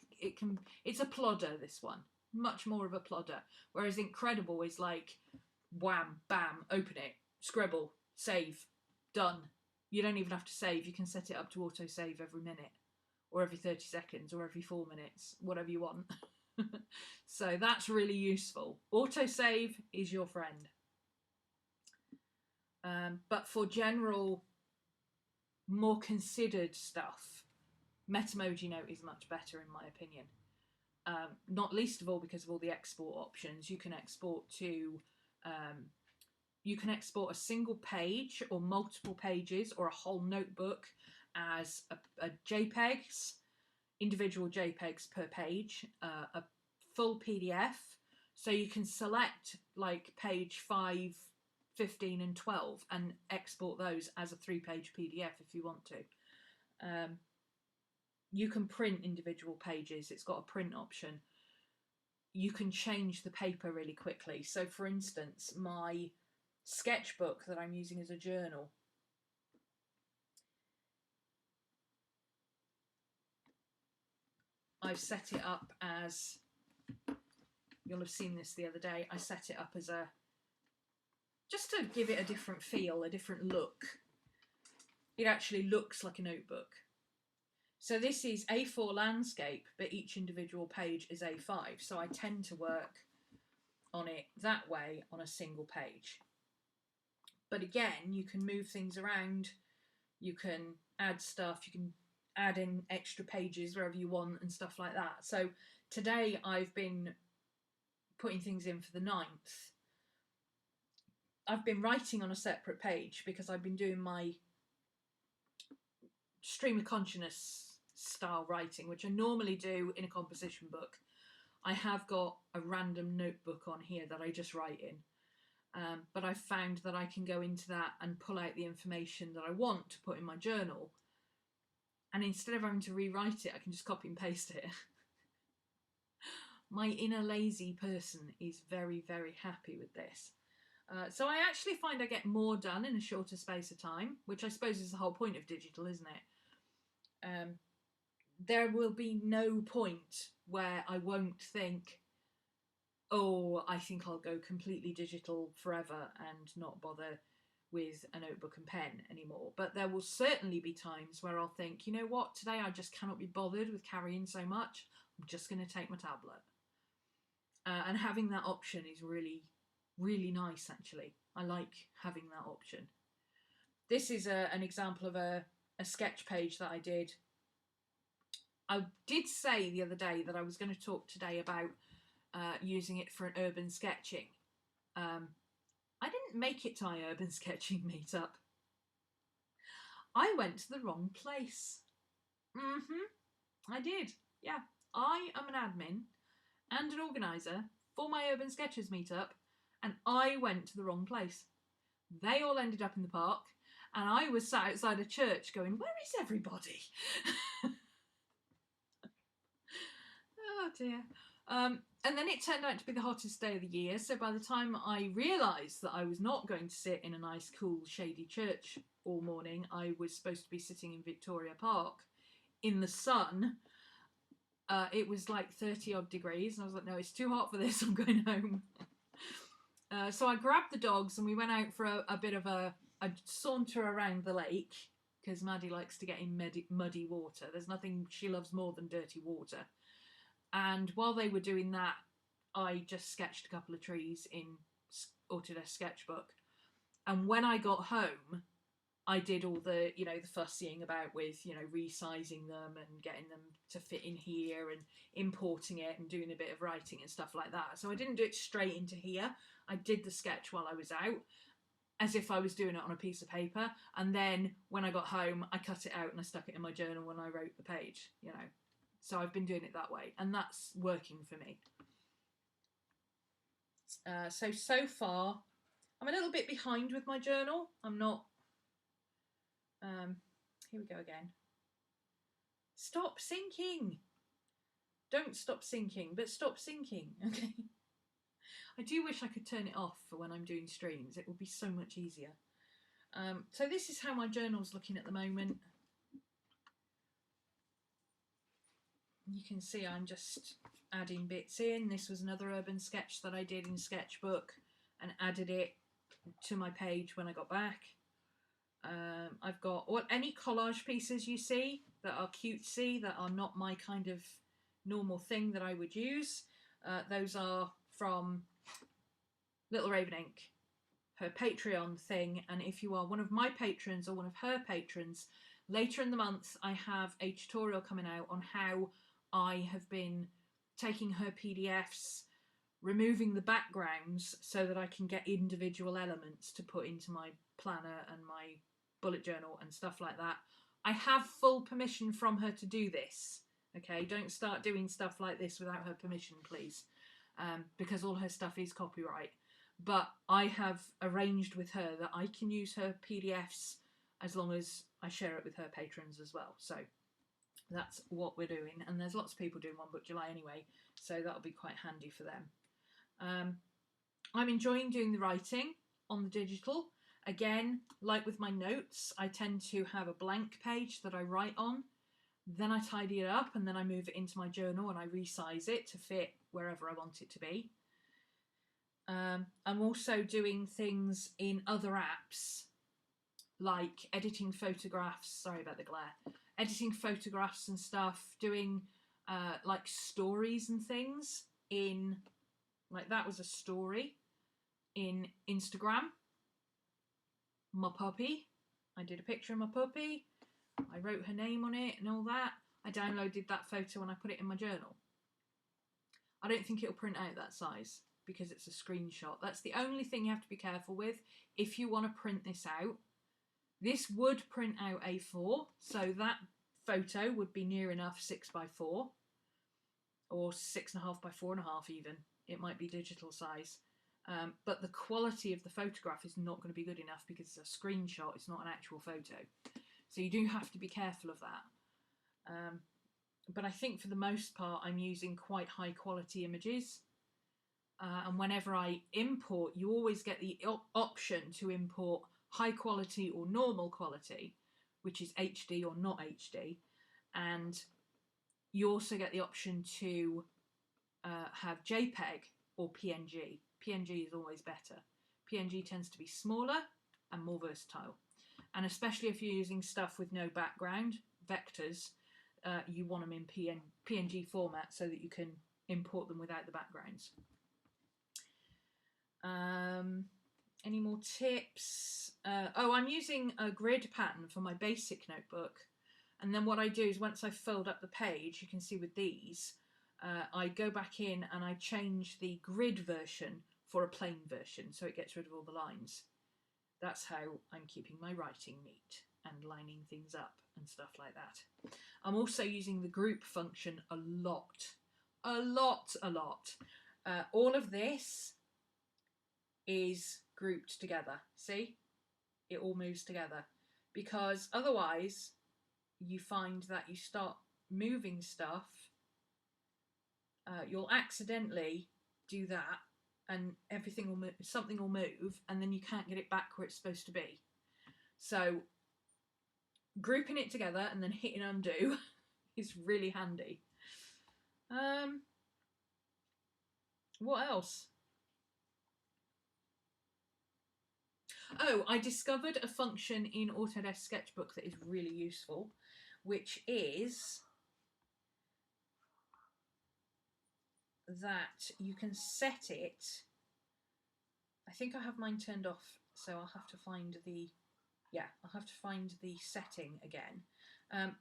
It's a plodder, this one. Much more of a plodder. Whereas Incredible is like, wham, bam, open it, scribble, save, done. You don't even have to save. You can set it up to auto-save every minute, or every 30 seconds, or every 4 minutes, whatever you want. So that's really useful. Auto-save is your friend. But for general, more considered stuff, Metamoji Note is much better in my opinion. Not least of all because of all the export options. You can export to, you can export a single page or multiple pages or a whole notebook as a JPEGs, individual JPEGs per page, a full PDF. So you can select like page 5, 15 and 12 and export those as a 3-page PDF if you want to. You can print individual pages. It's got a print option. You can change the paper really quickly. So for instance, my sketchbook that I'm using as a journal, I've set it up as, you'll have seen this the other day, I set it up as a, just to give it a different feel, a different look. It actually looks like a notebook. So this is A4 landscape, but each individual page is A5. So I tend to work on it that way on a single page. But again, you can move things around. You can add stuff. You can add in extra pages wherever you want and stuff like that. So today I've been putting things in for the 9th. I've been writing on a separate page because I've been doing my stream of consciousness style writing, which I normally do in a composition book, I have got a random notebook on here that I just write in. But I've found that I can go into that and pull out the information that I want to put in my journal. And instead of having to rewrite it, I can just copy and paste it. My inner lazy person is very, very happy with this. So I actually find I get more done in a shorter space of time, which I suppose is the whole point of digital, isn't it? There will be no point where I won't think, oh, I think I'll go completely digital forever and not bother with a notebook and pen anymore. But there will certainly be times where I'll think, you know what, today I just cannot be bothered with carrying so much. I'm just going to take my tablet. And having that option is really, really nice, actually. I like having that option. This is an example of a sketch page that I did. I did say the other day that I was going to talk today about using it for an urban sketching. I didn't make it to my urban sketching meetup. I went to the wrong place. I did. Yeah, I am an admin and an organiser for my Urban Sketchers meetup, and I went to the wrong place. They all ended up in the park, and I was sat outside a church going, where is everybody? Oh dear. And then it turned out to be the hottest day of the year, so by the time I realised that I was not going to sit in a nice, cool, shady church all morning, I was supposed to be sitting in Victoria Park in the sun. It was like 30 odd degrees, and I was like, no, it's too hot for this, I'm going home. So I grabbed the dogs and we went out for a bit of a saunter around the lake, because Maddie likes to get in muddy water. There's nothing she loves more than dirty water. And while they were doing that, I just sketched a couple of trees in Autodesk Sketchbook. And when I got home, I did all the, the fussying about with, resizing them and getting them to fit in here and importing it and doing a bit of writing and stuff like that. So I didn't do it straight into here. I did the sketch while I was out, as if I was doing it on a piece of paper. And then when I got home, I cut it out and I stuck it in my journal when I wrote the page, So I've been doing it that way, and that's working for me. So far, I'm a little bit behind with my journal. I'm not... here we go again. Stop sinking. Don't stop sinking, but stop sinking, okay? I do wish I could turn it off for when I'm doing streams. It would be so much easier. So this is how my journal's looking at the moment. You can see I'm just adding bits in. This was another urban sketch that I did in Sketchbook and added it to my page when I got back. I've got any collage pieces you see that are cutesy, that are not my kind of normal thing that I would use. Those are from Little Raven Ink, her Patreon thing. And if you are one of my patrons or one of her patrons, later in the month I have a tutorial coming out on how I have been taking her PDFs, removing the backgrounds so that I can get individual elements to put into my planner and my bullet journal and stuff like that. I have full permission from her to do this. Okay, don't start doing stuff like this without her permission, please, because all her stuff is copyright. But I have arranged with her that I can use her PDFs as long as I share it with her patrons as well. So that's what we're doing, and there's lots of people doing One Book July anyway, so that'll be quite handy for them. I'm enjoying doing the writing on the digital. Again, like with my notes, I tend to have a blank page that I write on, then I tidy it up, and then I move it into my journal and I resize it to fit wherever I want it to be. I'm also doing things in other apps, like editing photographs, sorry about the glare, editing photographs and stuff, doing like stories and things in, like that was a story in Instagram. My puppy, I did a picture of my puppy, I wrote her name on it and all that. I downloaded that photo and I put it in my journal. I don't think it'll print out that size because it's a screenshot. That's the only thing you have to be careful with. If you want to print this out, This would print out A4, so that photo would be near enough 6x4 or 6.5 by 4.5 even. It might be digital size. But the quality of the photograph is not going to be good enough because it's a screenshot, it's not an actual photo. So you do have to be careful of that. But I think for the most part I'm using quite high quality images. And whenever I import, you always get the option to import high quality or normal quality, which is HD or not HD. And you also get the option to have JPEG or PNG. PNG is always better. PNG tends to be smaller and more versatile. And especially if you're using stuff with no background, vectors, you want them in PNG format so that you can import them without the backgrounds. Any more tips? Oh, I'm using a grid pattern for my basic notebook. And then what I do is once I've filled up the page, you can see with these, I go back in and I change the grid version for a plain version, so it gets rid of all the lines. That's how I'm keeping my writing neat and lining things up and stuff like that. I'm also using the group function a lot. All of this is grouped together. See? It all moves together. Because otherwise, you find that you start moving stuff, you'll accidentally do that and everything will move, something will move, and then you can't get it back where it's supposed to be. So grouping it together and then hitting undo is really handy. What else? Oh, I discovered a function in Autodesk Sketchbook that is really useful, which is that you can set it. I think I have mine turned off, so I'll have to find the, I'll have to find the setting again.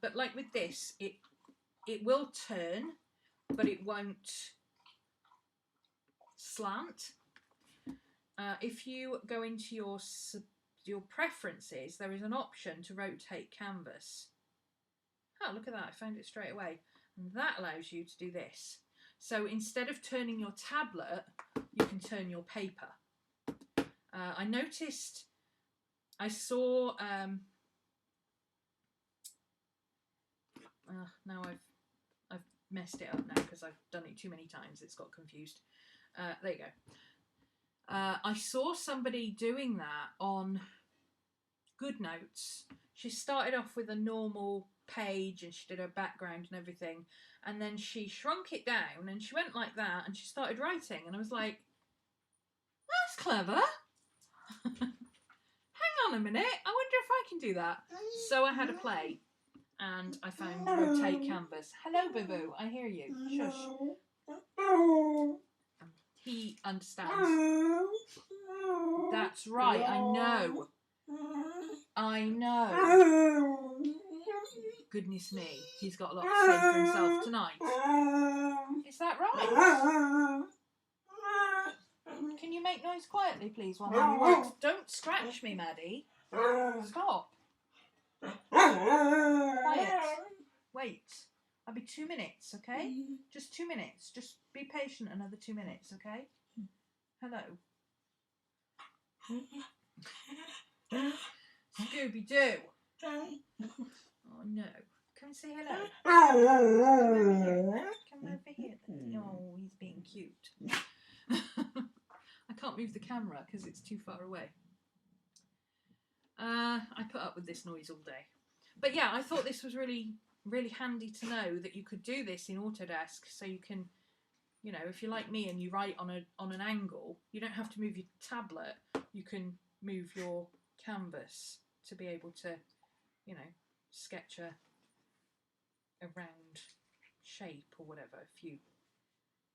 But like with this, it will turn, but it won't slant. If you go into your preferences, there is an option to rotate canvas. Oh, look at that, I found it straight away. And that allows you to do this. So instead of turning your tablet, you can turn your paper. I noticed, I saw, now I've messed it up now because I've done it too many times, it's got confused. There you go. I saw somebody doing that on GoodNotes. She started off with a normal page and she did her background and everything, and then she shrunk it down and she went like that and she started writing, and I was like, that's clever. Hang on a minute, I wonder if I can do that. So I had a play and I found rotate canvas. Hello, Boo-Boo, I hear you. Shush. He understands. That's right, I know. I know. Goodness me, he's got a lot to say for himself tonight. Is that right? Can you make noise quietly, please, while Mummy works? Don't scratch me, Maddie. Stop. Quiet. Wait. I'll be 2 minutes, okay? Just 2 minutes. Just be patient another 2 minutes, okay? Hello. Scooby-Doo. Oh no. Come and say hello. Come over here. Oh, he's being cute. I can't move the camera because it's too far away. I put up with this noise all day. But yeah, I thought this was really handy to know that you could do this in Autodesk, so you can, you know, if you're like me and you write on an angle, you don't have to move your tablet, you can move your canvas to be able to, you know, sketch a round shape or whatever if you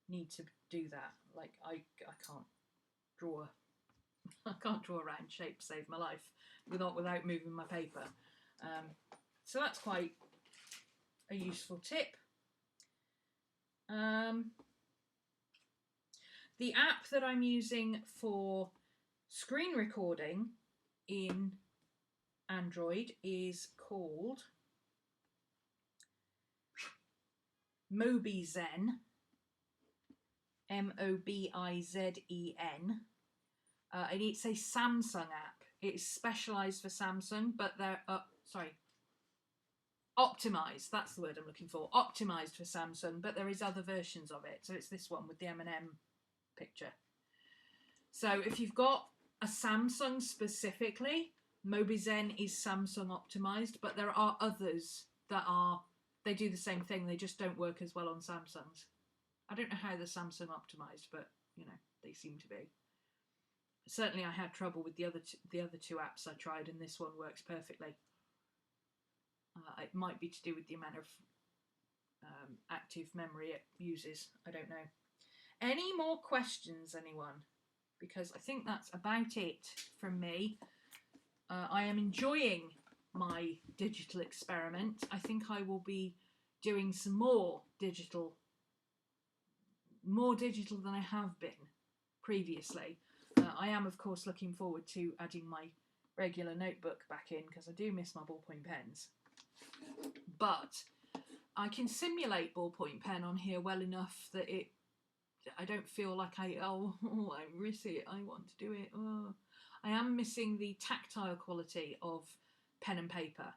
need to do that. Like I can't draw a round shape to save my life without moving my paper. So that's quite a useful tip. The app that I'm using for screen recording in Android is called Mobizen, Mobizen, and it's a Samsung app. It's specialised for Samsung, but they're optimised. That's the word I'm looking for. Optimised for Samsung, but there is other versions of it. So it's this one with the M&M picture. So if you've got a Samsung specifically, Mobizen is Samsung optimised, but there are others that they do the same thing. They just don't work as well on Samsungs. I don't know how they're Samsung optimised, but you know, they seem to be. Certainly I had trouble with the other two apps I tried, and this one works perfectly. It might be to do with the amount of active memory it uses. I don't know. Any more questions, anyone? Because I think that's about it from me. I am enjoying my digital experiment. I think I will be doing some more digital than I have been previously. I am, of course, looking forward to adding my regular notebook back in because I do miss my ballpoint pens. But I can simulate ballpoint pen on here well enough that I don't feel like I miss it, I want to do it. Oh. I am missing the tactile quality of pen and paper.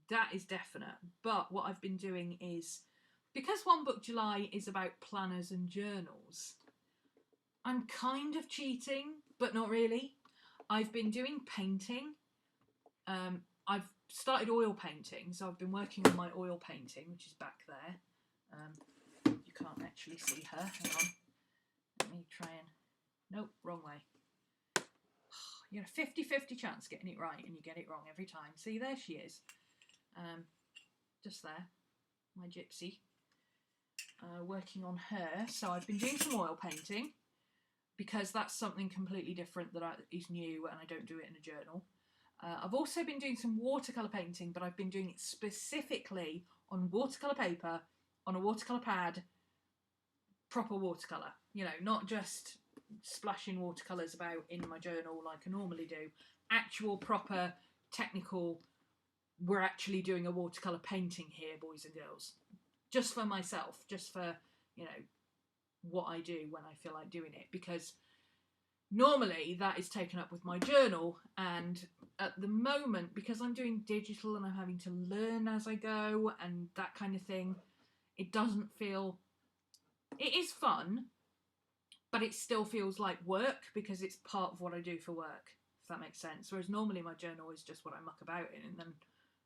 That is definite. But what I've been doing is, because One Book July is about planners and journals, I'm kind of cheating, but not really. I've been doing painting. I've started oil painting, so I've been working on my oil painting, which is back there. You can't actually see her. Hang on. Let me try and... Nope, wrong way. You get a 50-50 chance getting it right, and you get it wrong every time. See, there she is. Just there. My gypsy. Working on her. So I've been doing some oil painting, because that's something completely different that is new, and I don't do it in a journal. I've also been doing some watercolour painting, but I've been doing it specifically on watercolour paper, on a watercolour pad, proper watercolour. You know, not just splashing watercolours about in my journal like I normally do. Actual, proper, technical, we're actually doing a watercolour painting here, boys and girls. Just for myself, just for, you know, what I do when I feel like doing it. Because normally that is taken up with my journal, and at the moment, because I'm doing digital and I'm having to learn as I go and that kind of thing, it doesn't feel... It is fun, but it still feels like work because it's part of what I do for work, if that makes sense. Whereas normally my journal is just what I muck about in, and then,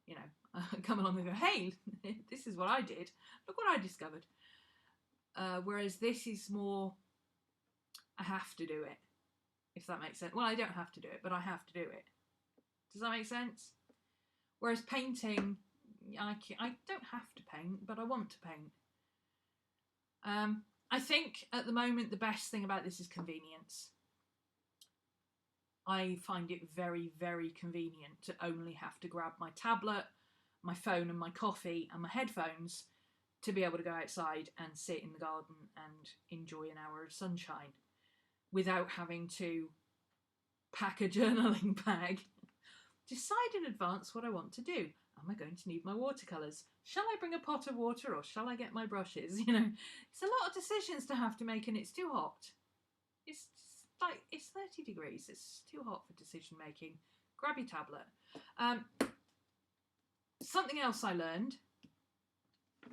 you know, I come along and go, hey, this is what I did. Look what I discovered. Whereas this is more, I have to do it, if that makes sense. Well, I don't have to do it, but I have to do it. Does that make sense? Whereas painting, I don't have to paint, but I want to paint. I think at the moment the best thing about this is convenience. I find it very, very convenient to only have to grab my tablet, my phone and my coffee and my headphones to be able to go outside and sit in the garden and enjoy an hour of sunshine without having to pack a journaling bag, decide in advance what I want to do. Am I going to need my watercolours? Shall I bring a pot of water, or shall I get my brushes? You know, it's a lot of decisions to have to make, and it's too hot. It's like, it's 30 degrees. It's too hot for decision making. Grab your tablet. Something else I learned,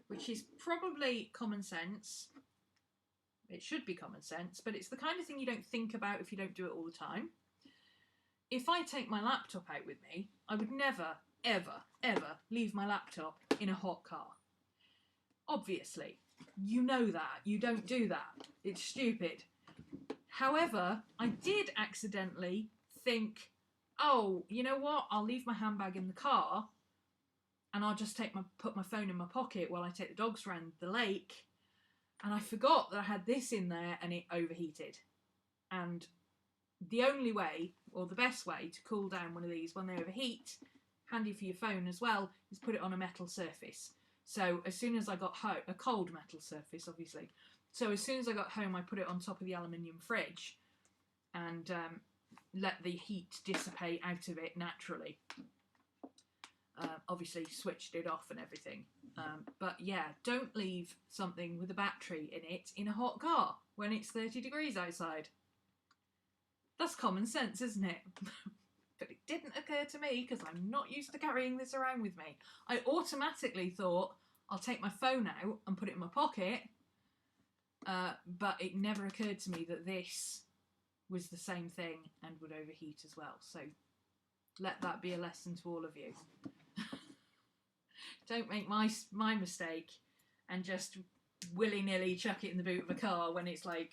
which is probably common sense. It should be common sense, but it's the kind of thing you don't think about if you don't do it all the time. If I take my laptop out with me, I would never, ever, ever leave my laptop in a hot car. Obviously, you know that. You don't do that. It's stupid. However, I did accidentally think, oh, you know what? I'll leave my handbag in the car and I'll just put my phone in my pocket while I take the dogs around the lake. And I forgot that I had this in there, and it overheated. And the only way, or the best way, to cool down one of these when they overheat, handy for your phone as well, is put it on a metal surface. So as soon as I got home, a cold metal surface, obviously. So as soon as I got home, I put it on top of the aluminium fridge and let the heat dissipate out of it naturally. Obviously switched it off and everything. But yeah, don't leave something with a battery in it in a hot car when it's 30 degrees outside. That's common sense, isn't it? But it didn't occur to me because I'm not used to carrying this around with me. I automatically thought I'll take my phone out and put it in my pocket, but it never occurred to me that this was the same thing and would overheat as well. So let that be a lesson to all of you. Don't make my mistake and just willy-nilly chuck it in the boot of a car when it's like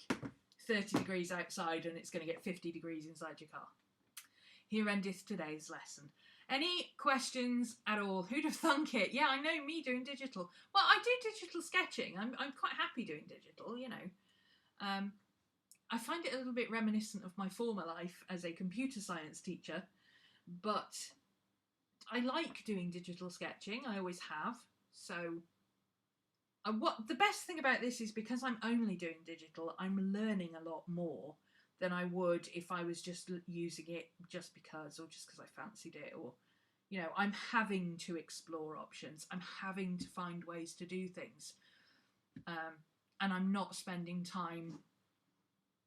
30 degrees outside and it's going to get 50 degrees inside your car. Here endeth today's lesson. Any questions at all? Who'd have thunk it? Yeah, I know, me doing digital. Well, I do digital sketching. I'm quite happy doing digital, you know. I find it a little bit reminiscent of my former life as a computer science teacher, but I like doing digital sketching. I always have. So what the best thing about this is because I'm only doing digital, I'm learning a lot more than I would if I was just using it just because, or just because I fancied it, or, you know, I'm having to explore options. I'm having to find ways to do things. And I'm not spending time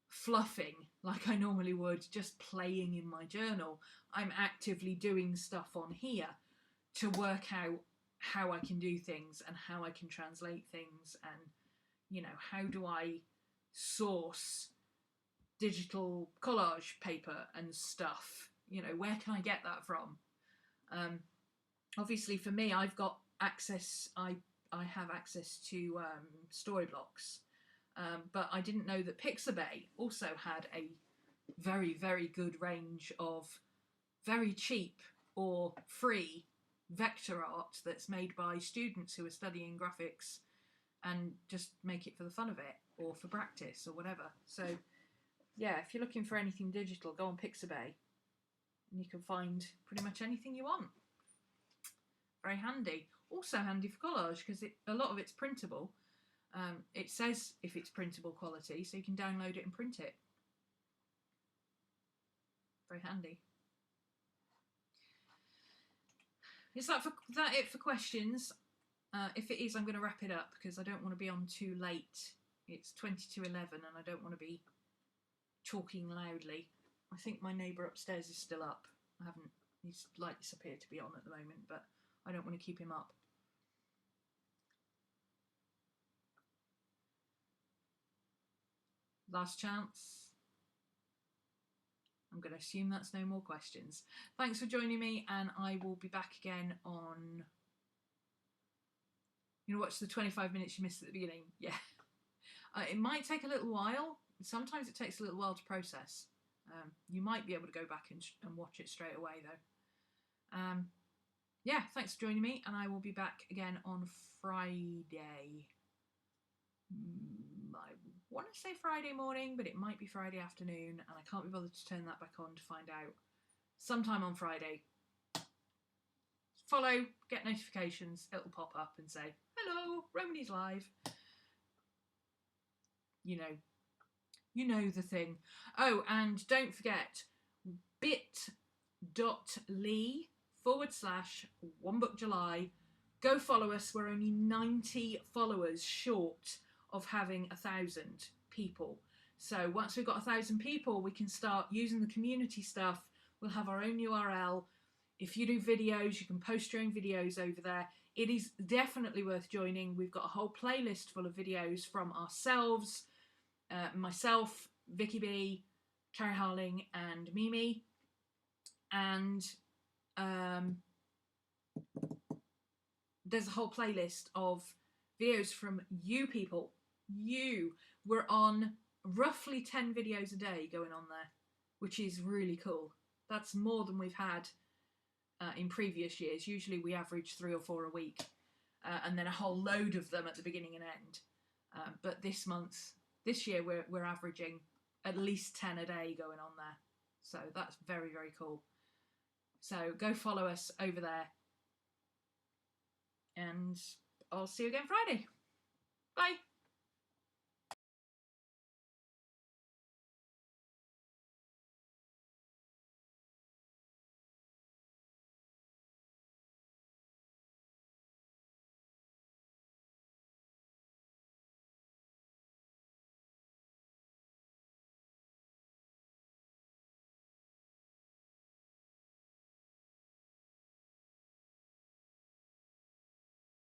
fluffing like I normally would, just playing in my journal. I'm actively doing stuff on here to work out how I can do things and how I can translate things, and, you know, how do I source digital collage paper and stuff, you know, where can I get that from? Obviously for me, I've got access, I have access to Storyblocks, but I didn't know that Pixabay also had a very, very good range of very cheap or free vector art that's made by students who are studying graphics and just make it for the fun of it or for practice or whatever. So yeah, if you're looking for anything digital, go on Pixabay and you can find pretty much anything you want. Very handy. Also handy for collage because a lot of it's printable. It says if it's printable quality, so you can download it and print it. Very handy. Is that it for questions? If it is, I'm going to wrap it up because I don't want to be on too late. It's 20 to 11 and I don't want to be talking loudly. I think my neighbour upstairs is still up. His lights appear to be on at the moment, but I don't want to keep him up. Last chance. I'm going to assume that's no more questions. Thanks for joining me, and I will be back again on... You know, watch the 25 minutes you missed at the beginning. Yeah. It might take a little while. Sometimes it takes a little while to process. You might be able to go back and watch it straight away, though. Yeah, thanks for joining me, and I will be back again on Friday. I want to say Friday morning, but it might be Friday afternoon, and I can't be bothered to turn that back on to find out. Sometime on Friday. Follow, get notifications, it'll pop up and say, hello, Romany's live. You know the thing. Oh, and don't forget, bit.ly/OneBookJuly. Go follow us. We're only 90 followers short of having 1,000 people. So once we've got 1,000 people, we can start using the community stuff. We'll have our own URL. If you do videos, you can post your own videos over there. It is definitely worth joining. We've got a whole playlist full of videos from ourselves, myself, Vicky B, Carrie Harling, and Mimi. And there's a whole playlist of videos from you people. We're on roughly 10 videos a day going on there, which is really cool. That's more than we've had in previous years. Usually we average 3 or 4 a week, and then a whole load of them at the beginning and end. But this year we're averaging at least 10 a day going on there. So that's very, very cool. So go follow us over there. And I'll see you again Friday. Bye.